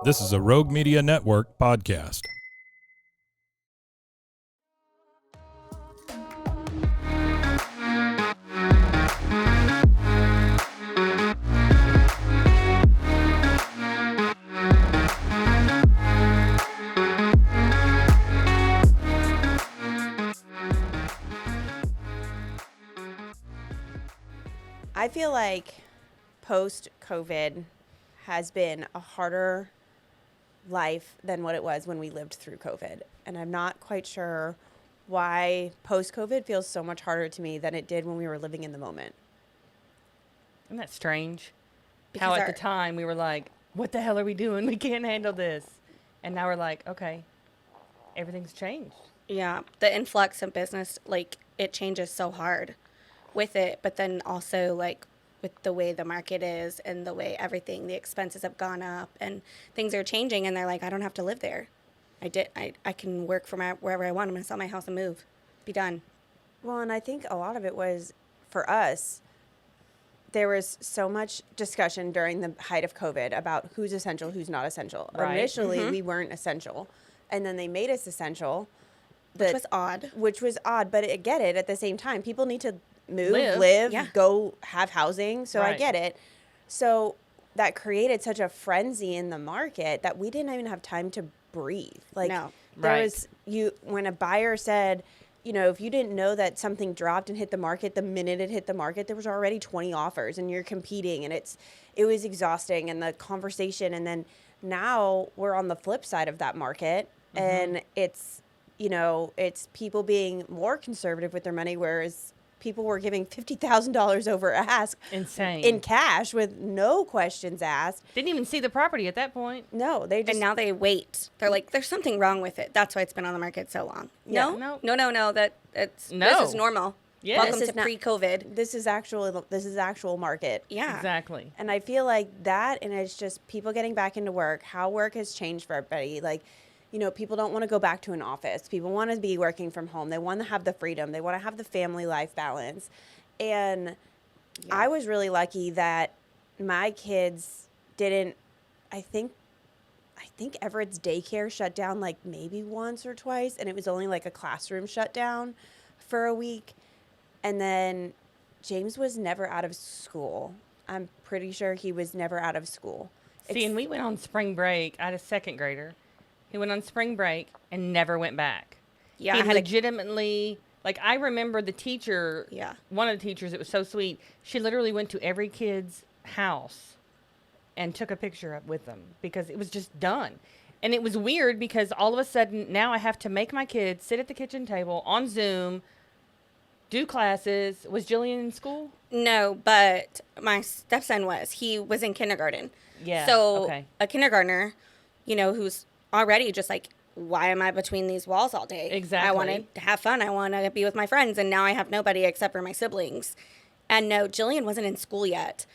This is a Rogue Media Network podcast. I feel like post-COVID has been a harder life than what it was when we lived through COVID. And I'm not quite sure why post-COVID feels so much harder to me than it did when we were living in the moment. Isn't that strange? Because How at the time we were like, what the hell are we doing? We can't handle this. And now we're like, okay, everything's changed. Yeah, the influx of business, like, it changes so hard with it. But then also, like, with the way the market is and the way everything, the expenses have gone up and things are changing. And they're like, I don't have to live there. I can work from wherever I want. I'm going to sell my house and move. Be done. Well, and I think a lot of it was, for us, there was so much discussion during the height of COVID about who's essential, who's not essential. Right. Initially, we weren't essential. And then they made us essential. Which was odd. Which was odd, but I get it at the same time. People need to move, Live. Yeah. go have housing. So I Right. get it. So that created such a frenzy in the market that we didn't even have time to breathe. Like No. there Right. was when a buyer said, you know, if you didn't know that something dropped and hit the market, the minute it hit the market, there was already 20 offers and you're competing and it was exhausting, and the conversation. And then now we're on the flip side of that market, and it's people being more conservative with their money, whereas people were giving $50,000 over ask Insane. in cash with no questions asked. Didn't even see the property at that point. No, they just And now they wait. They're like, there's something wrong with it. That's why it's been on the market so long. Yeah. No. No. No. This No. is normal. Yeah. Welcome This to is not- pre-COVID. this is actual market. Yeah. Exactly. And I feel like that, and it's just people getting back into work, how work has changed for everybody. Like, people don't want to go back to an office. People want to be working from home. They want to have the freedom. They want to have the family life balance. And I was really lucky that my kids didn't, I think Everett's daycare shut down like maybe once or twice, and it was only like a classroom shut down for a week. And then James was never out of school. I'm pretty sure he was never out of school. See, and we went on spring break. I had a second grader. He went on spring break and never went back. Yeah, He I had a- legitimately, like, I remember the teacher, Yeah. one of the teachers, it was so sweet. She literally went to every kid's house and took a picture with them because it was just done. And it was weird because all of a sudden now I have to make my kids sit at the kitchen table on Zoom, do classes. Was Jillian in school? No, but my stepson was. He was in kindergarten. Yeah, So okay. a kindergartner, who's already just like, why am I between these walls all day? Exactly. I want to have fun. I want to be with my friends. And now I have nobody except for my siblings. And no, Jillian wasn't in school yet.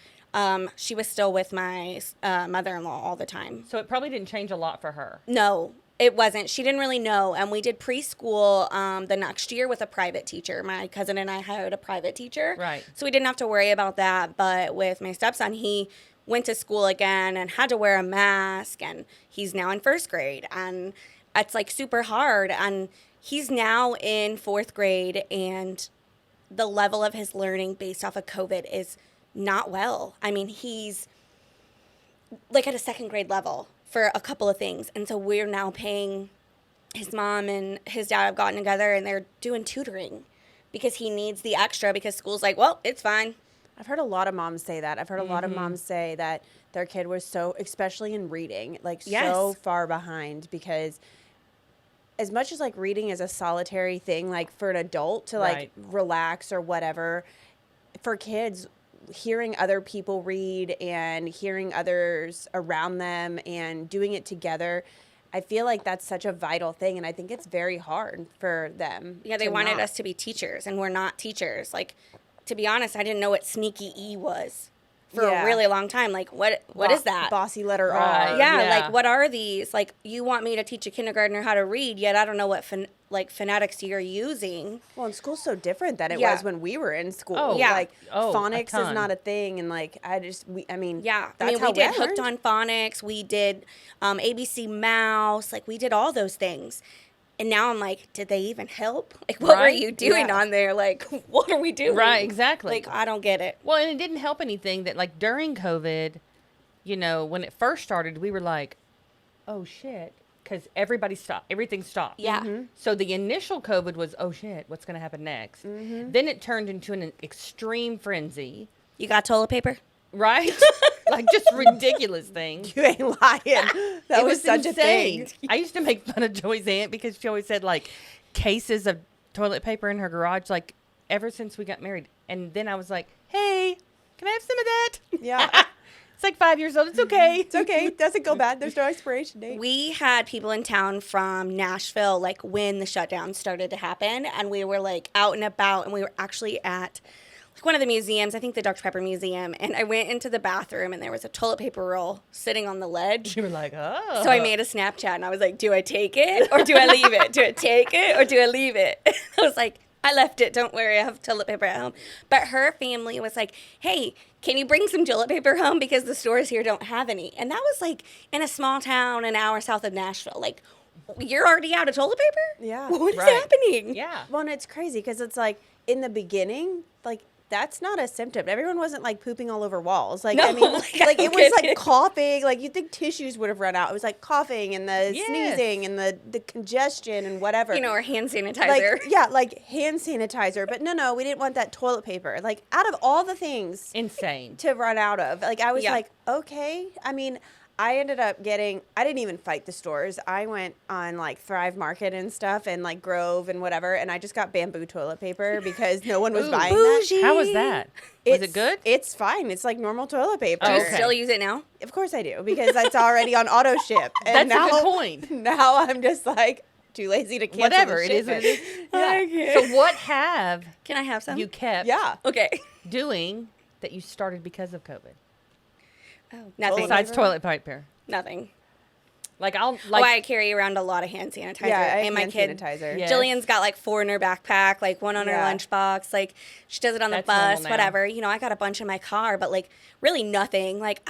She was still with my mother-in-law all the time. So it probably didn't change a lot for her. No, it wasn't. She didn't really know. And we did preschool the next year with a private teacher. My cousin and I hired a private teacher. Right. So we didn't have to worry about that. But with my stepson, he went to school again and had to wear a mask. And he's now in first grade. And it's like super hard. And he's now in fourth grade. And the level of his learning based off of COVID is not well. I mean, he's like at a second grade level for a couple of things. And so we're now paying, his mom and his dad have gotten together and they're doing tutoring because he needs the extra because school's like, well, it's fine. I've heard a lot of moms say that. I've heard a lot of moms say that their kid was so, especially in reading, like Yes. so far behind, because as much as like reading is a solitary thing, like for an adult to like Right. relax or whatever, for kids, hearing other people read and hearing others around them and doing it together, I feel like that's such a vital thing. And I think it's very hard for them. Yeah, they to wanted not. us to be teachers and we're not teachers. Like, to be honest, I didn't know what sneaky E was for Yeah. a really long time. Like, what is that? Bossy letter Right. R. Yeah, Yeah. like, what are these? Like, you want me to teach a kindergartner how to read, yet I don't know what like phonetics you're using. Well, and school's so different than it Yeah. was when we were in school. Oh, yeah. Like, Oh, a phonics is ton. not a thing. And, like, I mean, Yeah, that's how we did I Hooked learned. on Phonics. We did ABC Mouse. Like, we did all those things. And now I'm like, did they even help? Like, what were Right? you doing Yeah. on there? Like, what are we doing? Right, exactly. Like, I don't get it. Well, and it didn't help anything that, like, during COVID, you know, when it first started, we were like, oh, shit, because everybody stopped. Everything stopped. Yeah. So the initial COVID was, oh, shit, what's going to happen next? Then it turned into an extreme frenzy, You got toilet paper? right? Like, just ridiculous things. You ain't lying. That It was such insane. a thing. I used to make fun of Joy's aunt because she always had, like, cases of toilet paper in her garage, like, ever since we got married. And then I was like, hey, can I have some of that? Yeah. It's like 5 years old. It's okay. It's okay. It doesn't go bad. There's no expiration date. We had people in town from Nashville, like, when the shutdown started to happen. And we were, like, out and about. And we were actually at like one of the museums, I think the Dr. Pepper Museum, and I went into the bathroom and there was a toilet paper roll sitting on the ledge. You were like, oh. So I made a Snapchat and I was like, do I take it or do I leave it? Do I take it or do I leave it? I was like, I left it. Don't worry. I have toilet paper at home. But her family was like, hey, can you bring some toilet paper home? Because the stores here don't have any. And that was like in a small town an hour south of Nashville. Like, you're already out of toilet paper? Yeah. What is Right. happening? Yeah. Well, and it's crazy because it's like in the beginning, like that's not a symptom. Everyone wasn't like pooping all over walls. Like, No, I mean, like, I like it don't was get like it. coughing. Like you'd think tissues would have run out. It was like coughing and the Yes. sneezing and the congestion and whatever. You know, or hand sanitizer. like, yeah, like hand sanitizer. But no, we didn't want that toilet paper. Like out of all the things Insane. to run out of, like I was Yeah. like, okay. I mean, I ended up I didn't even fight the stores. I went on like Thrive Market and stuff and like Grove and whatever. And I just got bamboo toilet paper because no one was Ooh, buying that. bougie. How was that? Was it good? It's fine. It's like normal toilet paper. Do you Okay. still use it now? Of course I do because it's already on auto ship. And That's a good now, point. Now I'm just like too lazy to cancel Whatever. the It is what it shipment. is. Yeah. So what have Can I have some? you kept Yeah. Okay. doing that you started because of COVID? Oh, nothing. Besides paper? toilet paper. Nothing. Like I'll Oh, like I carry around a lot of hand sanitizer. Yeah, I have and my hand kid, sanitizer. Yeah. Jillian's got like 4 in her backpack, like 1 on her Yeah. lunchbox. Like she does it on the That's normal bus, now. whatever. You know, I got a bunch in my car, but like really nothing. Like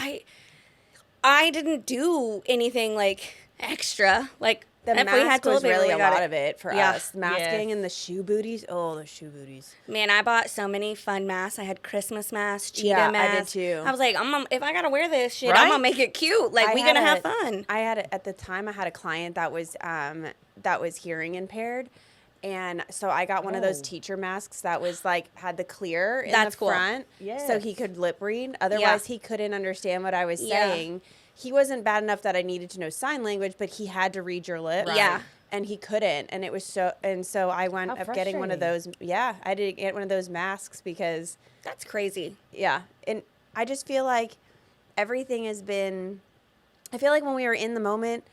I didn't do anything like extra. Like The if we had mask toilet was paper, really we a got lot it. of it for Yeah. us. Masking Yes. and the shoe booties. Oh, the shoe booties. Man, I bought so many fun masks. I had Christmas masks, cheetah Yeah, I did masks. too. I was like, if I gotta wear this shit, Right? I'm gonna make it cute. Like I we had gonna have a- fun. I had at the time I had a client that was hearing impaired, and so I got one of those Oh. teacher masks that was like had the clear in That's the cool. front, so he Yes. could lip read. Otherwise, he couldn't understand what I was Yeah. saying. He wasn't bad enough that I needed to know sign language, but he had to read your lips. Right. Yeah. And he couldn't, and it was so I wound How up getting one of those. frustrating. Yeah, I did get one of those masks because. That's crazy. Yeah. And I just feel like everything has been, I feel like when we were in the moment,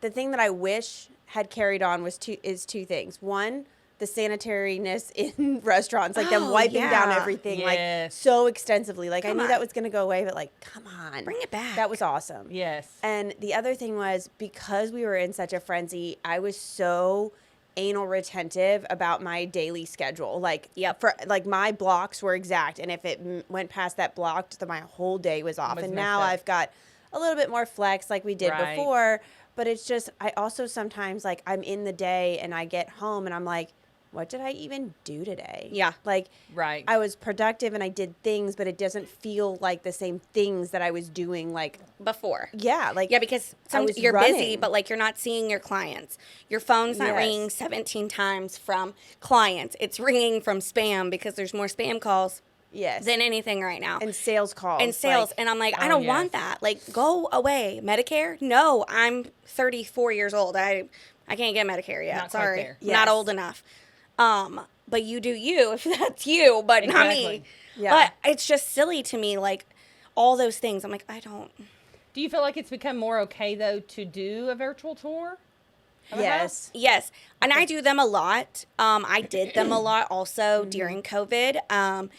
the thing that I wish had carried on is two things. One, the sanitariness in restaurants, like them Oh, wiping down yeah. everything like Yes. so extensively. Like I Come knew on. that was going to go away, but like, come on. Bring it back. That was awesome. Yes. And the other thing was because we were in such a frenzy, I was so anal retentive about my daily schedule. Like, Yep. for like my blocks were exact, and if it went past that block, then my whole day was off. Was And messed now up. I've got a little bit more flex, like we did Right. before. But it's just I also sometimes like I'm in the day and I get home and I'm like, what did I even do today? Yeah. Like, Right. I was productive and I did things, but it doesn't feel like the same things that I was doing. Like, Before. yeah, like Yeah, because I was you're busy, running. but like you're not seeing your clients. Your phone's not Yes. ringing 17 times from clients. It's ringing from spam because there's more spam calls yes, than anything right now. and sales calls And sales. like- And I'm like, I Oh, don't yes. want that. Like, go away. Medicare? No, I'm 34 years old. I can't get Medicare yet. Not quite Sorry. there. Yes. Not old enough. But you do you if that's you, but not me. Exactly. Yeah. But it's just silly to me, like all those things. I'm like, I don't. Do you feel like it's become more okay though to do a virtual tour? of a house? yes, Yes, and I do them a lot. I did them a lot also during COVID.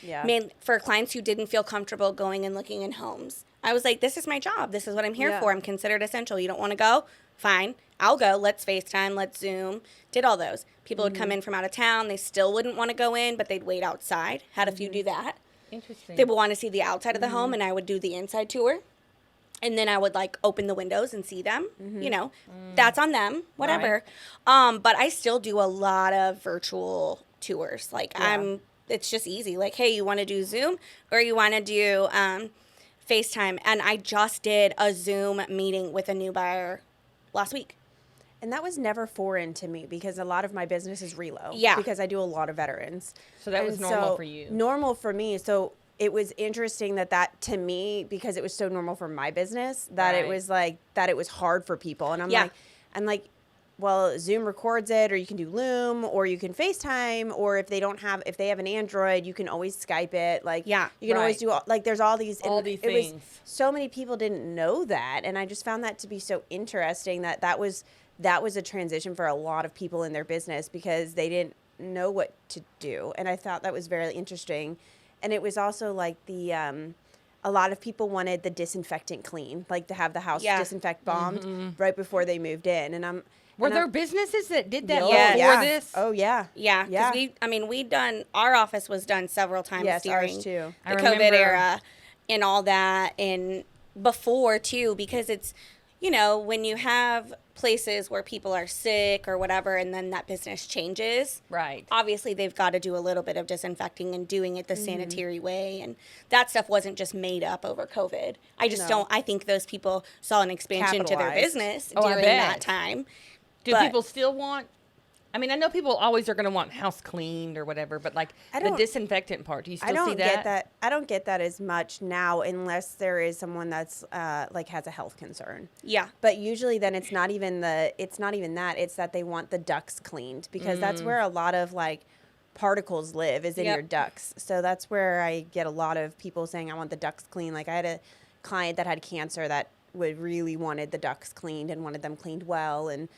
Yeah. For clients who didn't feel comfortable going and looking in homes. I was like, this is my job. This is what I'm here Yeah. for. I'm considered essential. You don't want to go? Fine. I'll go. Let's FaceTime. Let's Zoom. Did all those. People would come in from out of town. They still wouldn't want to go in, but they'd wait outside. Had a few do that. Interesting. They would want to see the outside of the home, and I would do the inside tour. And then I would like open the windows and see them. You know, that's on them, whatever. But I still do a lot of virtual tours. Like it's just easy. Like, hey, you want to do Zoom or you want to do FaceTime? And I just did a Zoom meeting with a new buyer last week. And that was never foreign to me because a lot of my business is relo. Yeah. Because I do a lot of veterans. So that was And normal for you. Normal for me. So it was interesting that to me, because it was so normal for my business, that it Right. was like, that it was hard for people. And Yeah. I'm like, well, Zoom records it, or you can do Loom, or you can FaceTime, or if they have an Android, you can always Skype it. Like, Yeah. you can always Right. do, like, there's all these these it was- things. so many people didn't know that. And I just found that to be so interesting that was a transition for a lot of people in their business because they didn't know what to do. And I thought that was very interesting. And it was also like a lot of people wanted the disinfectant clean, like to have the house disinfect bombed right before they moved in. And Were there businesses that did that Oh, Yes. before yeah. this? Oh, yeah. Yeah, Yeah. because we'd done, our office was done several times Yes, during ours too. I the COVID remember- era and all that, and before too, because it's, you know, when you have places where people are sick or whatever, and then that business changes. Right. Obviously, they've got to do a little bit of disinfecting and doing it the sanitary way, and that stuff wasn't just made up over COVID. I just No. I think those people saw an expansion to their Capitalized. business Oh, I during bet. that time. Do But- people still want? I mean, I know people always are going to want house cleaned or whatever, but like I the don't- disinfectant part, do you still I don't see get that. I don't get that as much now unless there is someone that's like has a health concern. Yeah. But usually then it's not even that. It's that they want the ducts cleaned because that's where a lot of like particles live is in Yep. your ducts. So that's where I get a lot of people saying I want the ducts cleaned. Like I had a client that had cancer that would really wanted the ducts cleaned and wanted them cleaned well, and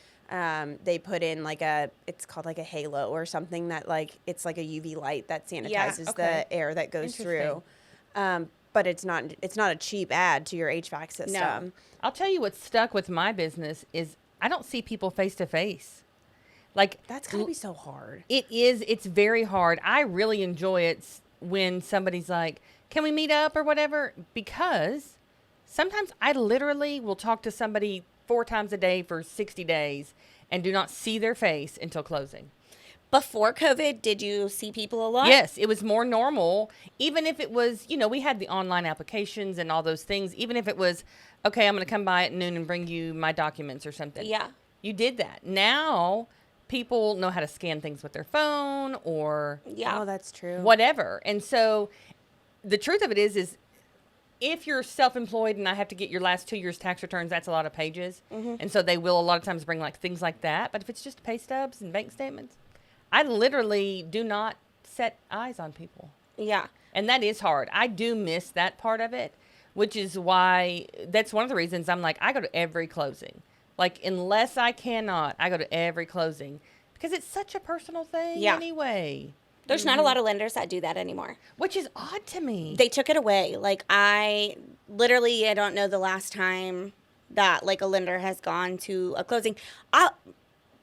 they put in like it's called like a halo or something that like it's like a UV light that sanitizes okay. the air that goes through. Interesting. But it's not a cheap add to your HVAC system. I'll tell you what stuck with my business is I don't see people face to face. Like That's gotta be so hard. it is. It's very hard. I really enjoy it when somebody's like, "Can we meet up or whatever?" Because sometimes I literally will talk to somebody 4 times a day for 60 days and do not see their face until closing. Before COVID, did you see people a lot? Yes, it was more normal. Even if it was, we had the online applications and all those things. Even if it was, okay, I'm going to come by at noon and bring you my documents or something. Yeah. You did that. Now people know how to scan things with their phone or Yeah. Oh, that's true. whatever. And so the truth of it is if you're self-employed and I have to get your last 2 years tax returns, that's a lot of pages. And so they will a lot of times bring like things like that. But if it's just pay stubs and bank statements, I literally do not set eyes on people. Yeah. And that is hard. I do miss that part of it, which is why that's one of the reasons I'm like, I go to every closing. Like, unless I cannot, I go to every closing because it's such a personal thing Yeah. anyway, There's not a lot of lenders that do that anymore. which is odd to me. They took it away. Like I don't know the last time that like a lender has gone to a closing.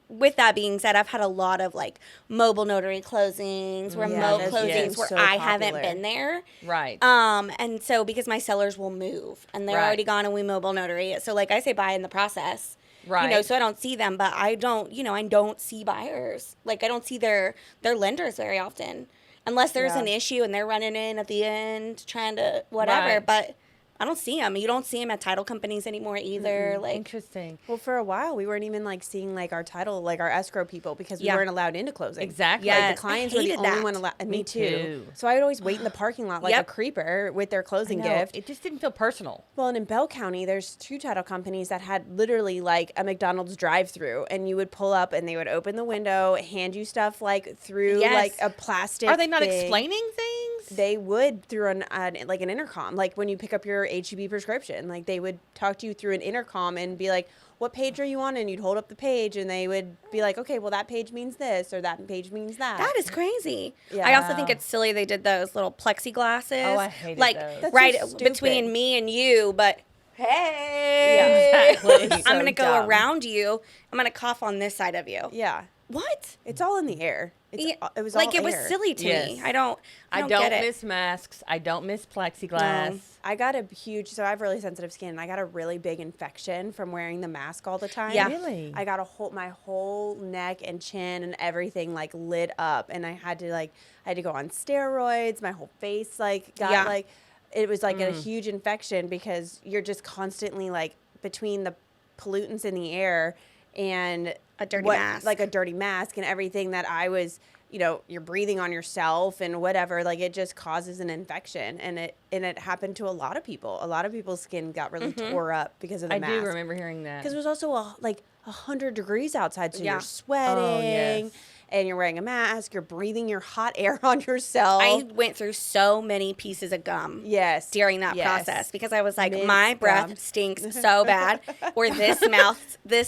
With that being said, I've had a lot of like mobile notary closings, remote that's closings yes. where so I haven't popular. been there. Right. And so because my sellers will move and they're Right. already gone and we mobile notary it. So like I say bye in the process. Right. So I don't see them, but I don't see buyers. Like I don't see their lenders very often. Unless there's Yeah. an issue and they're running in at the end trying to whatever, Right. but I don't see them. You don't see them at title companies anymore either. Like Interesting. Well, for a while, we weren't even like seeing like our title, like our escrow people, because we Yeah. weren't allowed into closing. Exactly. Like Yes. the clients I were the hated only that. one allowed. Me too. too. So I would always wait in the parking lot like Yep. a creeper with their closing No, gift. it just didn't feel personal. Well, and in Bell County, there's 2 title companies that had literally like a McDonald's drive-through, and you would pull up and they would open the window, hand you stuff like through Yes. like a plastic. Are they not thing. explaining things? they would through like an intercom, like when you pick up your HEB prescription, like they would talk to you through an intercom and be like, what page are you on? And you'd hold up the page and they would be like, okay, well that page means this or that page means that. That is crazy. Yeah. I also think it's silly they did those little plexiglasses. Oh, I hated like those. That's right so stupid. between me and you, but hey, Yeah, exactly. I'm So gonna go dumb. around you. I'm gonna cough on this side of you. Yeah. What? It's all in the air. It was like all it was air. silly to Yes. me. I don't I don't get it. miss masks. I don't miss plexiglass. No. I got a huge, so I have really sensitive skin, and I got a really big infection from wearing the mask all the time. Yeah. Really? I got my whole neck and chin and everything like lit up, and I had to go on steroids. My whole face like got Yeah. like, it was like a huge infection because you're just constantly like between the pollutants in the air and A dirty mask. like a dirty mask and everything that I was, you're breathing on yourself and whatever, like it just causes an infection. And it happened to a lot of people. A lot of people's skin got really tore up because of the I mask. do remember hearing that. Because it was also 100 degrees outside, so Yeah. you're sweating Oh, yes. and you're wearing a mask, you're breathing your hot air on yourself. I went through so many pieces of gum. Yes. During that Yes. process because I was like, Mint my breath gum. stinks so bad, or this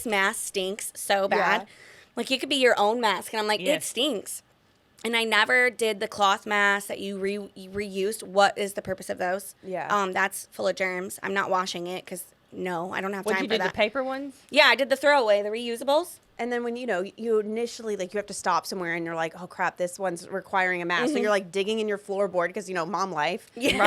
mask stinks so bad. Yeah. Like you could be your own mask, and I'm like, it Yes. stinks. And I never did the cloth masks that you reused. What is the purpose of those? Yeah. That's full of germs. I'm not washing it because no, I don't have Would time you for do the that. paper ones? Yeah, I did the throwaway, the reusables. And then when you initially you have to stop somewhere and you're like, oh crap, this one's requiring a mask. So you're like digging in your floorboard because mom life. Yes.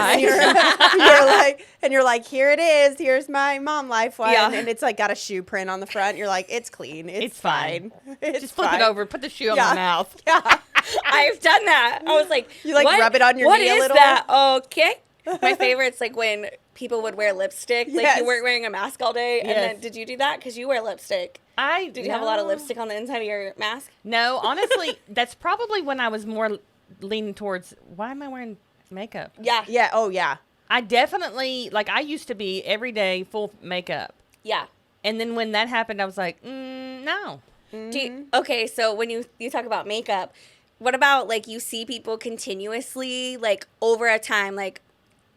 And you're like, here it is. Here's my mom life one. Yeah. And it's like got a shoe print on the front. You're like, it's clean. It's fine. It's Just flip fine. it over. Put the shoe on Yeah. my mouth. Yeah. I've done that. I was like, You, like, what? rub it on your What knee a is little? that? Okay. My favorite's like when people would wear lipstick. Like Yes. you weren't wearing a mask all day. And Yes. then did you do that? Because you wear lipstick. Did you have a lot of lipstick on the inside of your mask? No, honestly, that's probably when I was more leaning towards, why am I wearing makeup? Yeah. Yeah. Oh, yeah. I definitely, I used to be every day full makeup. Yeah. And then when that happened, I was like, no. Okay, so when you talk about makeup, what about you see people continuously over a time? Like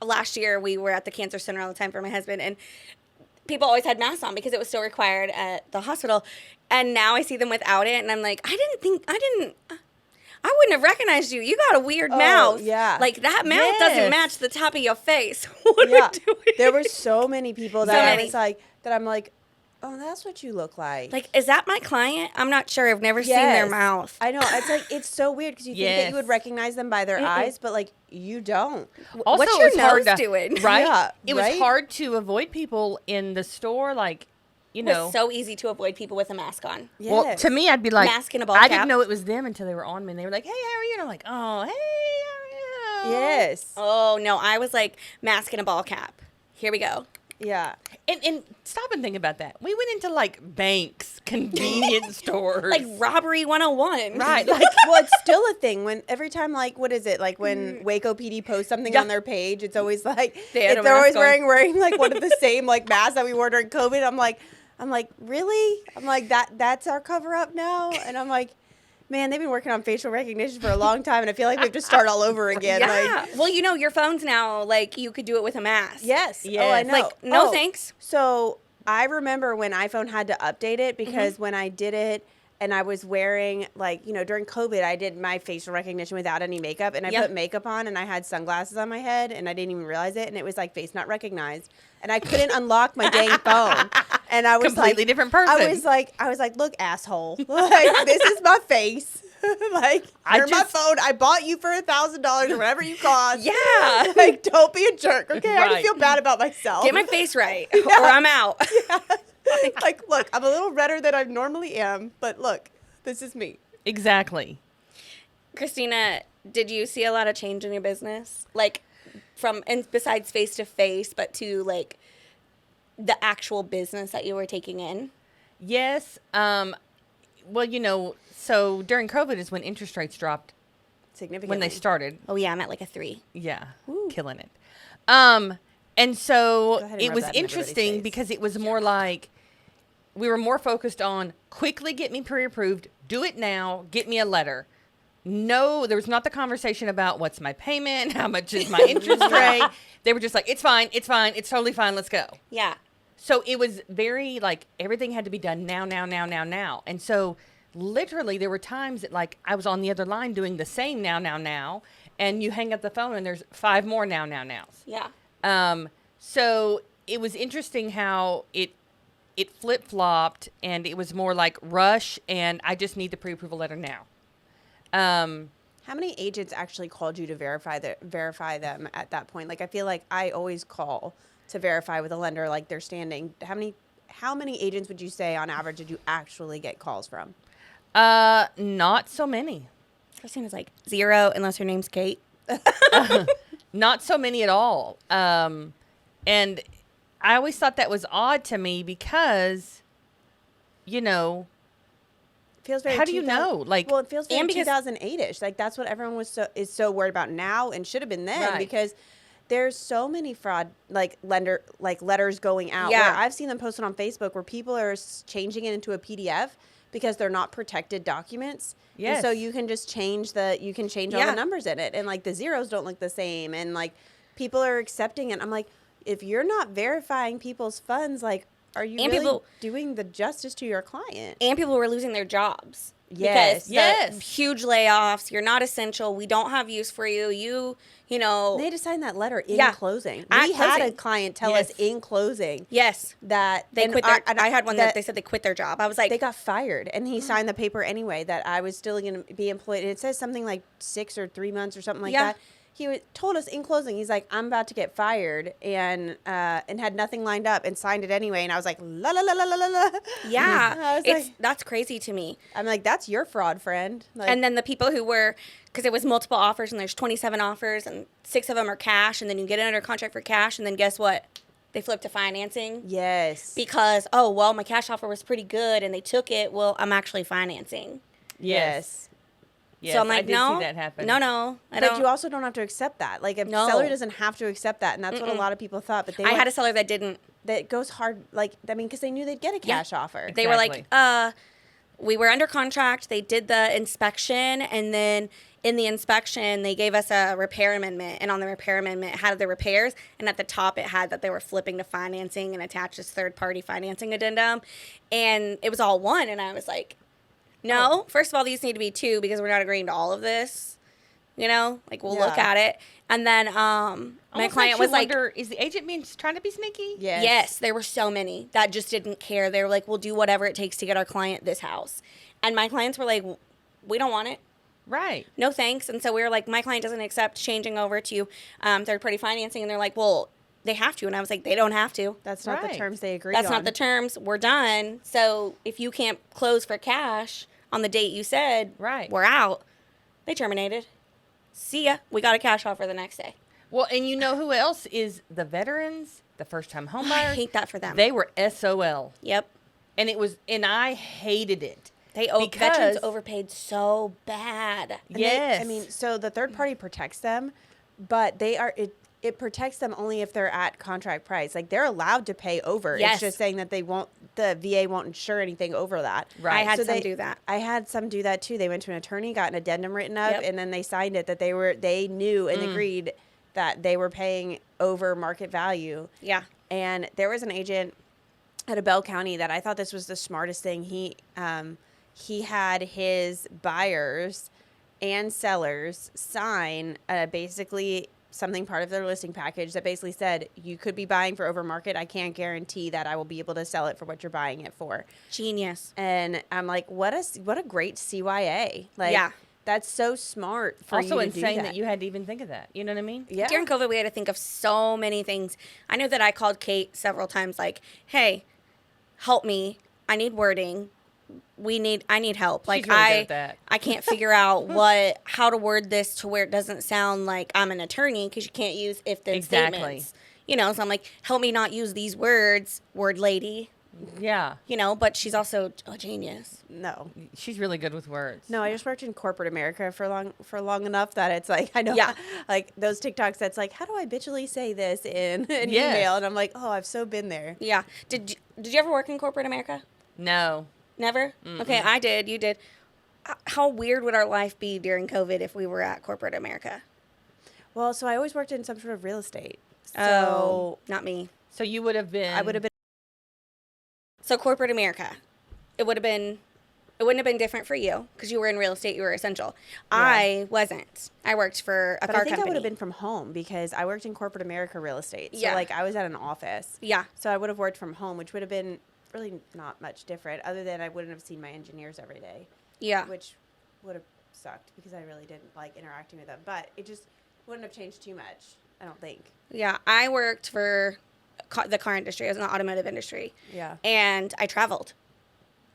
last year we were at the cancer center all the time for my husband, and people always had masks on because it was still required at the hospital. And now I see them without it, and I'm like, I wouldn't have recognized you. You got a weird mouth. yeah. Like that mouth Yes. doesn't match the top of your face. What Yeah. are we doing? There were so many people that So I many. was like, that I'm like, oh, that's what you look like. Like, is that my client? I'm not sure. I've never seen their Yes. mouth. I know. It's like, it's so weird because you think that you would Yes. recognize them by their eyes, but you don't. Also, What's it your was hard nose to- doing? Right? Yeah, It was right? hard to avoid people in the store, It was so easy to avoid people with a mask on. Yes. Well, to me, I'd be like, Mask and a ball I cap. didn't know it was them until they were on me, and they were like, hey, how are you? And I'm like, oh, hey, how are you? Yes. Oh, no. I was like, mask and a ball cap. Here we go. Yeah. And stop and think about that. We went into banks, convenience stores. Like robbery 101. right. Well, it's still a thing when every time, what is it? Like when Waco PD posts something Yeah. on their page, it's always like, They had a they're always mask on. wearing one of the same masks that we wore during COVID. I'm like, really? I'm like, that's our cover up now? And I'm like, man, they've been working on facial recognition for a long time, and I feel like we have to start all over again. Yeah. Well, your phones now, you could do it with a mask. Yes. Yes. Oh, I know. Like, no Oh, thanks. So I remember when iPhone had to update it because when I did it and I was wearing during COVID, I did my facial recognition without any makeup, and I Yeah. put makeup on and I had sunglasses on my head and I didn't even realize it, and it was face not recognized, and I couldn't unlock my dang phone. And I was Completely different person. I was like, look, asshole, this is my face. You're my phone. I bought you for $1,000 or whatever you cost. Yeah. Don't be a jerk, okay? I Right. just feel bad about myself. Get my face right, or I'm out. Look, I'm a little redder than I normally am, but look, this is me. Exactly. Christina, did you see a lot of change in your business? Besides face to face, but to the actual business that you were taking in? Yes. Well, so during COVID is when interest rates dropped Significantly. when they started. Oh yeah, I'm at a 3. Yeah, killing it. And so Go ahead and it rub was that in everybody's interesting face. because it was more we were more focused on quickly get me pre-approved, do it now, get me a letter. No, there was not the conversation about what's my payment, how much is my interest rate. They were just like, it's fine, it's totally fine, let's go. Yeah. So it was very like everything had to be done now. And so literally there were times that like I was on the other line doing the same now. And you hang up the phone and there's 5 more nows. Yeah. So it was interesting how it flip-flopped and it was more like rush and I just need the pre-approval letter now. How many agents actually called you to verify them at that point? Like, I feel like I always call to verify with a lender, like their standing. How many agents would you say on average did you actually get calls from? Not so many. Christina's like 0 unless her name's Kate. Not so many at all. And I always thought that was odd to me because, you know, Feels very. How do you know? Like, well, it feels very and because- 2008ish. Like that's what everyone is so worried about now and should have been then Right. because there's so many fraud letters going out. Yeah. Where I've seen them posted on Facebook where people are changing it into a PDF because they're not protected documents. Yes. And so you can just change all the numbers in it, and like the zeros don't look the same, and like people are accepting it. I'm like, if you're not verifying people's funds, like, are you And really people- doing the justice to your client? And people were losing their jobs. Yes. Because Yes. the huge layoffs. You're not essential. We don't have use for you. You know. They had to sign that letter in Yeah. closing. At We had a closing. client tell Yes. us in closing Yes. that They and quit their. I had one that that they said they quit their job. I was like, they got fired, and he signed the paper anyway that I was still going to be employed. And it says something like 6 or 3 months or something like Yeah. that. He told us in closing, he's like, I'm about to get fired, and had nothing lined up and signed it anyway. And I was like, la la la la la la la. yeah, I was it's like, that's crazy to me. I'm like, that's your fraud, friend. Like, And then the people who were, because it was multiple offers and there's 27 offers and 6 of them are cash, and then you get it under contract for cash, and then guess what? They flip to financing yes, because, oh, well, my cash offer was pretty good and they took it. Well, I'm actually financing. yes. Yes, So I'm I like, did no, see that happen. no, I But don't. you also don't have to accept that. Like, a No. seller doesn't have to accept that, and that's what a lot of people thought. But I had a seller that didn't. that goes hard. Like, I mean, because they knew they'd get a cash offer. They were Exactly. like, we were under contract. They did the inspection, and then in the inspection, they gave us a repair amendment. And on the repair amendment, it had the repairs, and at the top, it had that they were flipping to financing and attached this third-party financing addendum, and it was all one. And I was like, no. First of all, these need to be 2 because we're not agreeing to all of this. You know, like we'll look Yeah. at it, and then my Almost client you was like, wonder, is the agent being trying to be sneaky? Yes. yes, there were so many that just didn't care. They were like, we'll do whatever it takes to get our client this house. And my clients were like, we don't want it. Right. No thanks. And so we were like, my client doesn't accept changing over to third-party financing. And they're like, well, they have to. And I was like, they don't have to. That's not the Right. terms they agreed That's on. not the terms. We're done. So if you can't close for cash on the date you said, Right. we're out. They terminated. See ya. We got a cash offer the next day. Well, and you know who else is the veterans, the first-time home buyers? I hate that for them. They were SOL. Yep. And I hated it. Veterans Because- overpaid so bad. And Yes. I mean, so the third party protects them, but it protects them only if they're at contract price. Like, they're allowed to pay over. Yes. It's just saying that the VA won't insure anything over that. Right. I had So some they- do that. I had some do that too. They went to an attorney, got an addendum written up, Yep. and then they signed it that they knew and agreed that they were paying over market value. Yeah. And there was an agent at Bell County that I thought this was the smartest thing. He had his buyers and sellers sign basically something part of their listing package that basically said, you could be buying for over market. I can't guarantee that I will be able to sell it for what you're buying it for. Genius. And I'm like, what a great CYA. Like, Yeah. that's so smart for Also you to insane do that you had to even think of that. You know what I mean? Yeah. During COVID, we had to think of so many things. I know that I called Kate several times, like, "Hey, help me! I need wording. I need help. Like, really good at that. I can't figure out how to word this to where it doesn't sound like I'm an attorney because you can't use if-then Exactly. statements. You know, so I'm like, help me not use these words, word lady. Yeah. You know, but she's also a genius. No. She's really good with words. No, I just worked in corporate America for long enough that it's like, I know, Yeah. like those TikToks that's like, how do I bitchily say this in an Yes. email? And I'm like, oh, I've so been there. Yeah. Did you ever work in corporate America? No. Never? Okay, I did. You did. how weird would our life be during COVID if we were at corporate America? Well, so I always worked in some sort of real estate. So Oh, not me. So you would have been. I would have been. So corporate America, it wouldn't have been different for you because you were in real estate, you were essential. Yeah. I wasn't. I worked for a But car I think company. I would have been from home because I worked in corporate America real estate. So Yeah. like I was at an office. Yeah. So I would have worked from home, which would have been really not much different, other than I wouldn't have seen my engineers every day. Yeah. Which would have sucked because I really didn't like interacting with them. But it just wouldn't have changed too much, I don't think. Yeah. I worked for the car industry. I was in the automotive industry. Yeah. And I traveled.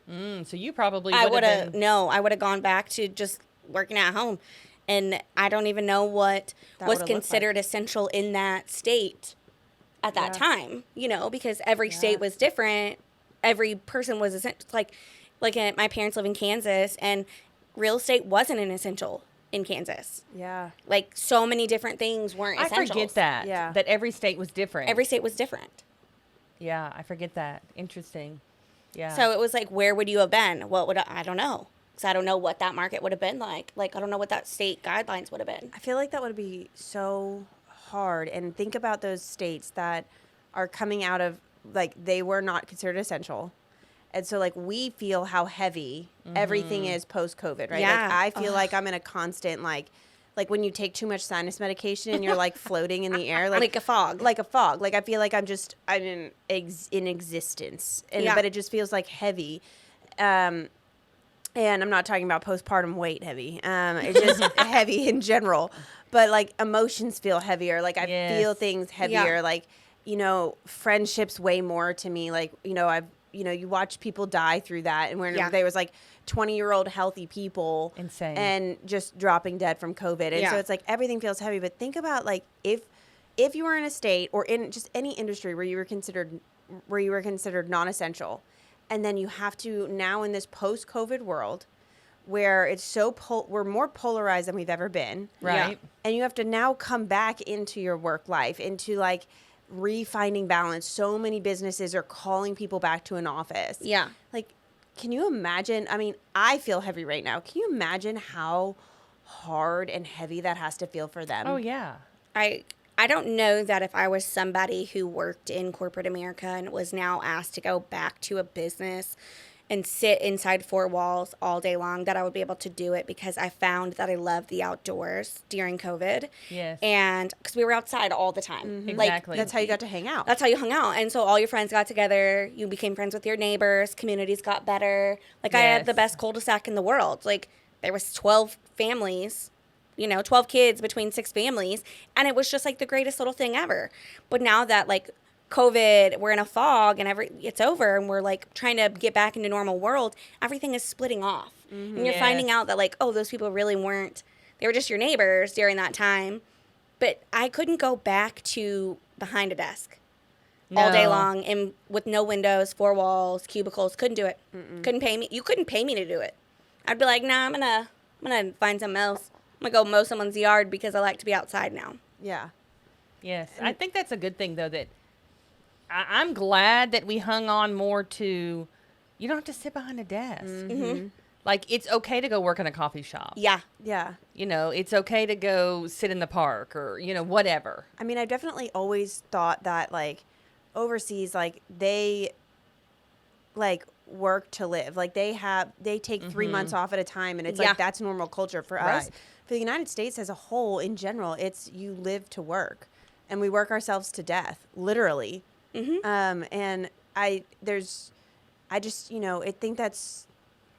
So you probably I would would have have, been. no, I would have gone back to just working at home. And I don't even know what That was would've looked considered essential in that state at that Yeah. time, because every state was different. Every person was essential. My parents live in Kansas, and real estate wasn't an essential in Kansas. Yeah. Like, so many different things weren't I essentials. forget that. Yeah. That every state was different. Every state was different. Yeah, I forget that. Interesting. Yeah. So it was like, where would you have been? I don't know. Because I don't know what that market would have been like. Like, I don't know what that state guidelines would have been. I feel like that would be so hard. And think about those states that are coming out of, like, they were not considered essential. And so, like, we feel how heavy everything is post-COVID, right? Yeah. Like, I feel like I'm in a constant, like when you take too much sinus medication and you're, like, floating in the air. Like a fog. Like a fog. Like, I feel like I'm in existence. And, Yeah. But it just feels, like, heavy. And I'm not talking about postpartum weight heavy. It's just heavy in general. But, like, emotions feel heavier. Like, I feel Yes. things heavier. Yeah. Like, friendships weigh more to me. Like, you watch people die through that. And when Yeah. there was, like, 20-year-old healthy people. Insane. And just dropping dead from COVID. And so Yeah. it's, like, everything feels heavy. But think about, like, if you were in a state or in just any industry where you were considered non-essential, and then you have to now in this post-COVID world where it's we're more polarized than we've ever been. Right. And you have to now come back into your work life, into like refinding balance. So many businesses are calling people back to an office. Yeah. Like, can you imagine? I mean, I feel heavy right now. Can you imagine how hard and heavy that has to feel for them? Oh, yeah. I don't know that if I was somebody who worked in corporate America and was now asked to go back to a business and sit inside four walls all day long, that I would be able to do it, because I found that I love the outdoors during COVID. Yes. And because we were outside all the time. Exactly. That's how you got to hang out. That's how you hung out. And so all your friends got together. You became friends with your neighbors. Communities got better. Like, I had the Yes. best cul-de-sac in the world. Like, there was 12 families, 12 kids between 6 families. And it was just, like, the greatest little thing ever. But now that, like, COVID, we're in a fog and it's over and we're, like, trying to get back into normal world, everything is splitting off. And you're finding Yes. out that, like, oh, those people really weren't, they were just your neighbors during that time. But I couldn't go back to behind a desk all day No. long and with no windows, 4 walls, cubicles. Couldn't do it. Couldn't pay me. You couldn't pay me to do it. I'd be like, nah, I'm gonna find something else. I'm gonna go mow someone's yard because I like to be outside now. Yeah. Yes. I think that's a good thing, though, that I'm glad that we hung on more to, you don't have to sit behind a desk. Like, it's okay to go work in a coffee shop. Yeah. Yeah. It's okay to go sit in the park or, whatever. I mean, I've definitely always thought that, like, overseas, like, they, like, work to live. Like, they take 3 months off at a time, and it's Yeah. like, that's normal culture. For us, Right. for the United States as a whole, in general, it's you live to work, and we work ourselves to death, literally. And I think that's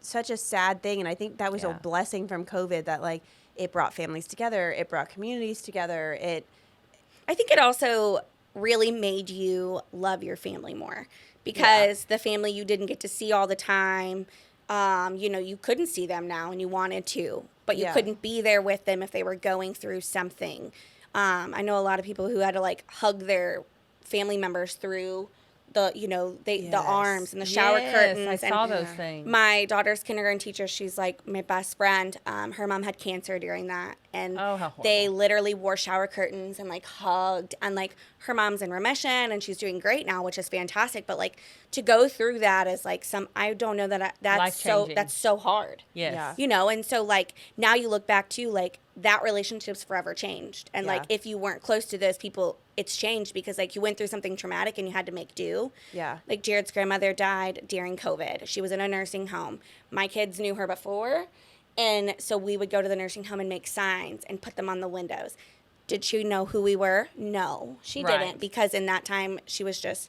such a sad thing. And I think that was a Yeah. blessing from COVID that, like, it brought families together. It brought communities together. I think it also really made you love your family more, because the family you didn't get to see all the time, you couldn't see them now and you wanted to, but you Yeah. couldn't be there with them if they were going through something. I know a lot of people who had to, like, hug their family members through the Yes. arms and the shower Yes, curtains. I saw and those things. my daughter's kindergarten teacher, she's like my best friend. Her mom had cancer during that, Oh, and how horrible. they literally wore shower curtains and like hugged, and like her mom's in remission and she's doing great now, which is fantastic. But like to go through that is like I don't know Life-changing. that's so hard. Yes. Yeah. You know, and so like now you look back to like that relationship's forever changed. And like Yeah. if you weren't close to those people, it's changed because like you went through something traumatic and you had to make do. Yeah. Like Jared's grandmother died during COVID. She was in a nursing home. My kids knew her before. And so we would go to the nursing home and make signs and put them on the windows. Did she know who we were? No, she Right. didn't, because in that time she was just,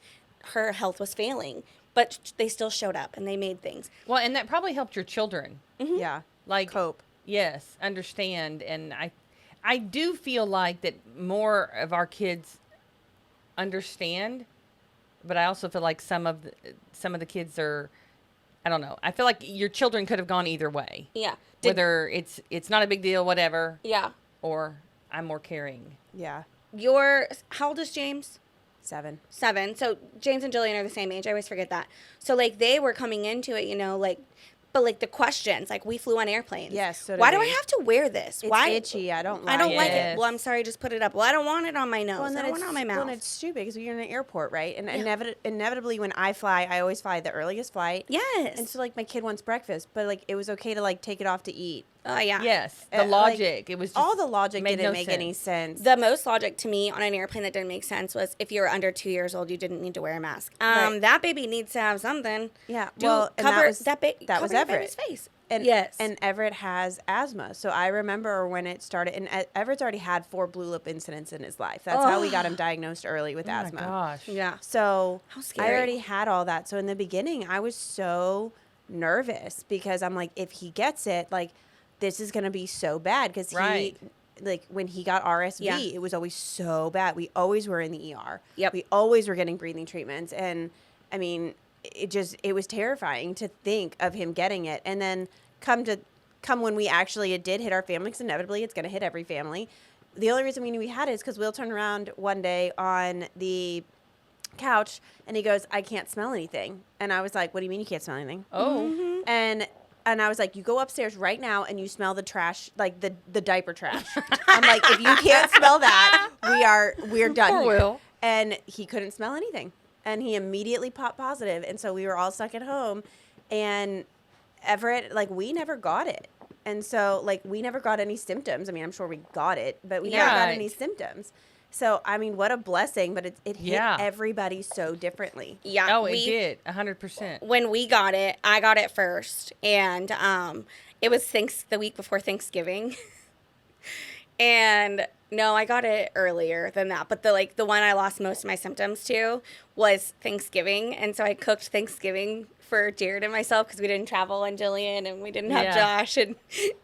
her health was failing. But they still showed up and they made things. Well, and that probably helped your children. Yeah. Like Cope. Yes, understand. And I do feel like that more of our kids understand, but I also feel like some of the kids are, I don't know. I feel like your children could have gone either way. Yeah. Whether it's not a big deal, whatever, Yeah. or I'm more caring. Yeah. How old is James? 7. 7. So James and Jillian are the same age. I always forget that. So like they were coming into it, you know, like, but like the questions, like we flew on airplanes. Yes, so did why do I we. have to wear this? It's Why? itchy. I don't like I don't like it. Yes. Well, I'm sorry, just put it up. Well, I don't want it on my nose. Well, and I then don't want it on my mouth. Well, and it's stupid because you're in an airport, right? And inevitably, when I fly, I always fly the earliest flight. Yes. And so, like, my kid wants breakfast, but like, it was okay to like take it off to eat. Oh yeah. Yes, the Like, logic. It was just all the logic made didn't no make any sense. The most logic to me on an airplane that didn't make sense was if you were under 2 years old, you didn't need to wear a mask. Right. That baby needs to have something. Yeah, Do well, and cover that was that was cover your Everett. baby's face. And, yes. and Everett has asthma. So I remember when it started, and Everett's already had 4 blue lip incidents in his life. That's how we got him diagnosed early with oh my asthma. gosh. yeah. So How I scary. already had all that. So in the beginning, I was so nervous because I'm like, if he gets it, like, this is going to be so bad. Because Right. like, when he got RSV, Yeah. it was always so bad. We always were in the ER. Yep. We always were getting breathing treatments. And, I mean, it was terrifying to think of him getting it. And then come when it did hit our family, because inevitably it's going to hit every family. The only reason we knew we had it is because Will turned around one day on the couch and he goes, I can't smell anything. And I was like, what do you mean you can't smell anything? Oh. And I was like, you go upstairs right now and you smell the trash, like the diaper trash. I'm like, if you can't smell that, we're done Poor here. Will. And he couldn't smell anything. And he immediately popped positive. And so we were all stuck at home. And Everett, like, we never got it. And so, like, we never got any symptoms. I mean, I'm sure we got it, but we never got Right. any symptoms. So, I mean, what a blessing, but it hit Yeah. everybody so differently. Yeah. Oh, it did 100%. When we got it, I got it first, and it was the week before Thanksgiving. And no, I got it earlier than that, but the one I lost most of my symptoms to was Thanksgiving, and so I cooked Thanksgiving for Jared and myself because we didn't travel, and Jillian, and we didn't have Yeah. Josh, and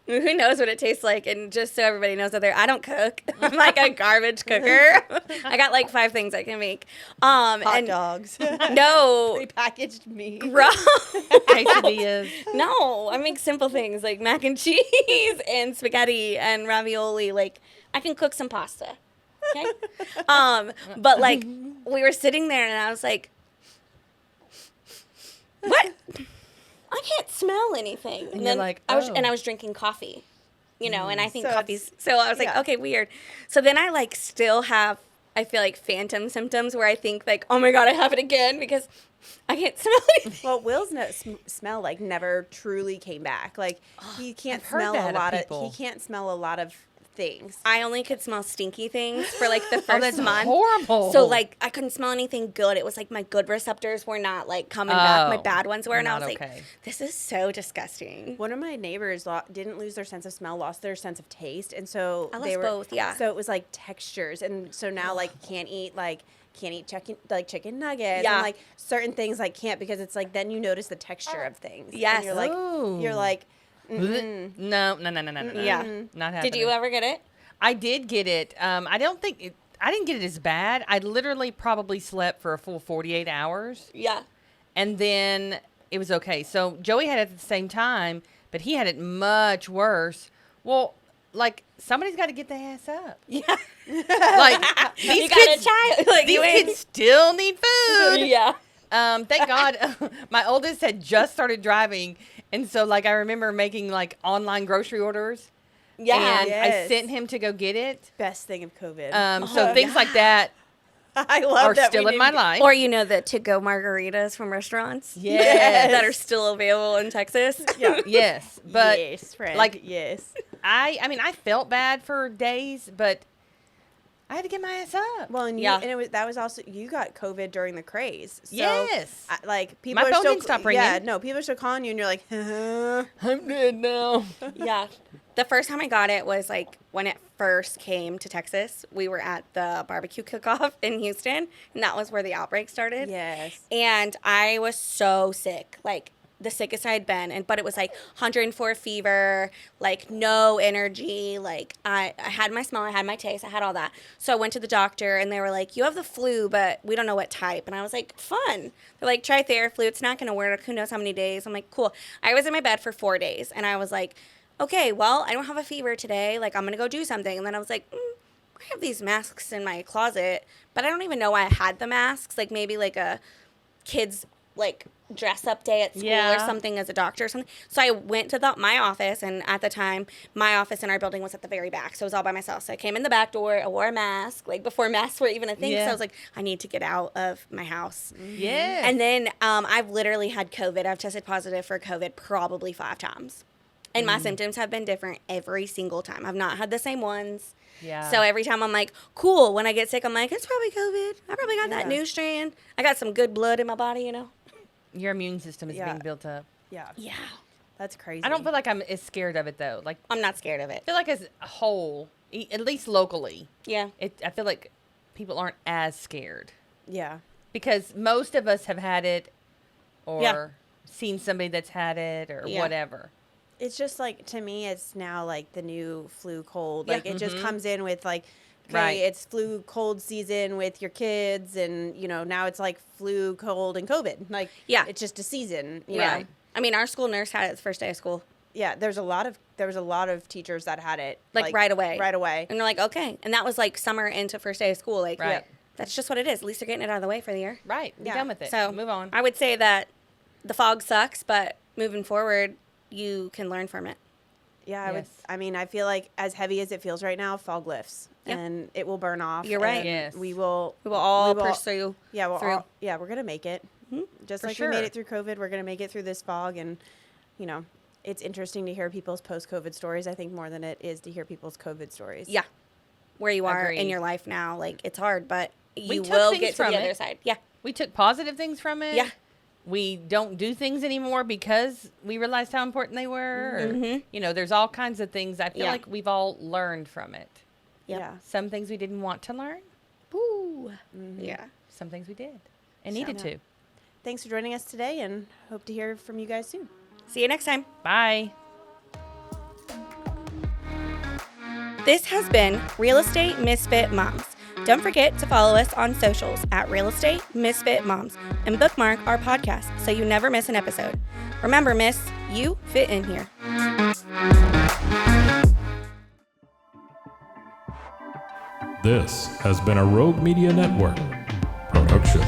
who knows what it tastes like. And just so everybody knows out there, I don't cook. I'm like a garbage cooker. I got like 5 things I can make. Hot and dogs. no, Prepackaged meat. gross. Quesadillas. No, I make simple things like mac and cheese and spaghetti and ravioli. Like I can cook some pasta. Okay. But like we were sitting there and I was like, what? I can't smell anything. And you're like, I was oh. and I was drinking coffee. You know, and I think So coffee's so I was like, yeah. okay, weird. So then I like still have I feel like phantom symptoms where I think like, oh my God, I have it again because I can't smell anything. Well, Will's smell like never truly came back. Like he can't I've heard smell that a of lot of people. he can't smell a lot of things. I only could smell stinky things for like the first Oh, that's month. horrible. So like I couldn't smell anything good. It was like my good receptors were not like coming back. My Oh, bad ones were, and I not was like, okay. this is so disgusting. One of my neighbors didn't lose their sense of smell, lost their sense of taste, and so I lost they were both, yeah. So it was like textures, and so now like can't eat chicken nuggets, Yeah. and like certain things like can't because it's like then you notice the texture of things. Yes. and you're like No. Yeah. Not happening. Did you ever get it? I did get it. I don't think I didn't get it as bad. I literally probably slept for a full 48 hours, Yeah. and then it was okay. So Joey had it at the same time, but he had it much worse. Well, like somebody's got to get their ass up. Yeah. Like you these got kids, a child. Like these you ain't- kids still need food. Yeah. Thank God, my oldest had just started driving, and so like I remember making like online grocery orders. Yeah. And I Yes. sent him to go get it. Best thing of COVID. So things like that I love are that still we in my didn't- life. Or the to-go margaritas from restaurants. Yes. That are still available in Texas. Yeah. Yes, but yes, friend. like- yes. I mean, I felt bad for days, but I had to get my ass up. Well, and Yeah. that was also you got COVID during the craze. So, Yes. like people My are phone still didn't stop Yeah, ringing. no, people are still calling you, and you're like, I'm dead now. Yeah. The first time I got it was like when it first came to Texas. We were at the barbecue cook-off in Houston, and that was where the outbreak started. yes. And I was so sick, like the sickest I had been. But it was like 104 fever, like no energy. Like I had my smell, I had my taste, I had all that. So I went to the doctor and they were like, you have the flu, but we don't know what type. And I was like, fun. They're like, try Theraflu. It's not going to work. Who knows how many days? I'm like, cool. I was in my bed for 4 days and I was like, okay, well, I don't have a fever today. Like I'm going to go do something. And then I was like, I have these masks in my closet, but I don't even know why I had the masks. Like maybe like a kid's like dress up day at school Yeah. or something as a doctor or something. So I went to my office, and at the time, my office in our building was at the very back. So it was all by myself. So I came in the back door, I wore a mask, like before masks were even a thing. Yeah. So I was like, I need to get out of my house. Yes. And then I've literally had COVID. I've tested positive for COVID probably 5 times. And my symptoms have been different every single time. I've not had the same ones. Yeah. So every time I'm like, cool. When I get sick, I'm like, it's probably COVID. I probably got that Yeah. new strand. I got some good blood in my body, you know? Your immune system is Yeah. being built up. Yeah. Yeah. That's crazy. I don't feel like I'm as scared of it though. Like I'm not scared of it. I feel like as a whole, at least locally, Yeah. I feel like people aren't as scared Yeah. because most of us have had it or Yeah. seen somebody that's had it or Yeah. whatever. It's just like, to me, it's now like the new flu cold. Yeah. Like it just comes in with like, okay, Right. it's flu cold season with your kids, and now it's like flu cold and COVID. Like, Yeah. it's just a season. You Yeah. know? I mean, our school nurse had it the first day of school. Yeah. There was a lot of teachers that had it Like, right away. Right away. And they're like, okay. And that was like summer into first day of school. Like, Right. that's just what it is. At least they're getting it out of the way for the year. Right. Be Yeah. done with it. So move on. I would say that the fog sucks, but moving forward, you can learn from it. Yeah, Yes. I mean, I feel like as heavy as it feels right now, fog lifts, Yeah. and it will burn off. You're right. and Yes. we will. We will all we will- pursue. Yeah, through. we're gonna make it. Just For like sure. we made it through COVID, we're gonna make it through this fog, and it's interesting to hear people's post-COVID stories. I think more than it is to hear people's COVID stories. Yeah. Where you are in Agreed. your life now. Like, it's hard, but you took will things get to from the it. other side. Yeah. We took positive things from it. Yeah. We don't do things anymore because we realized how important they were. Or, there's all kinds of things. I feel Yeah. like we've all learned from it. Yep. Yeah. Some things we didn't want to learn. Ooh. Yeah. Some things we did and needed Yeah. to. Thanks for joining us today, and hope to hear from you guys soon. See you next time. Bye. This has been Real Estate Misfit Moms. Don't forget to follow us on socials at Real Estate Misfit Moms and bookmark our podcast so you never miss an episode. Remember, miss, you fit in here. This has been a Rogue Media Network production.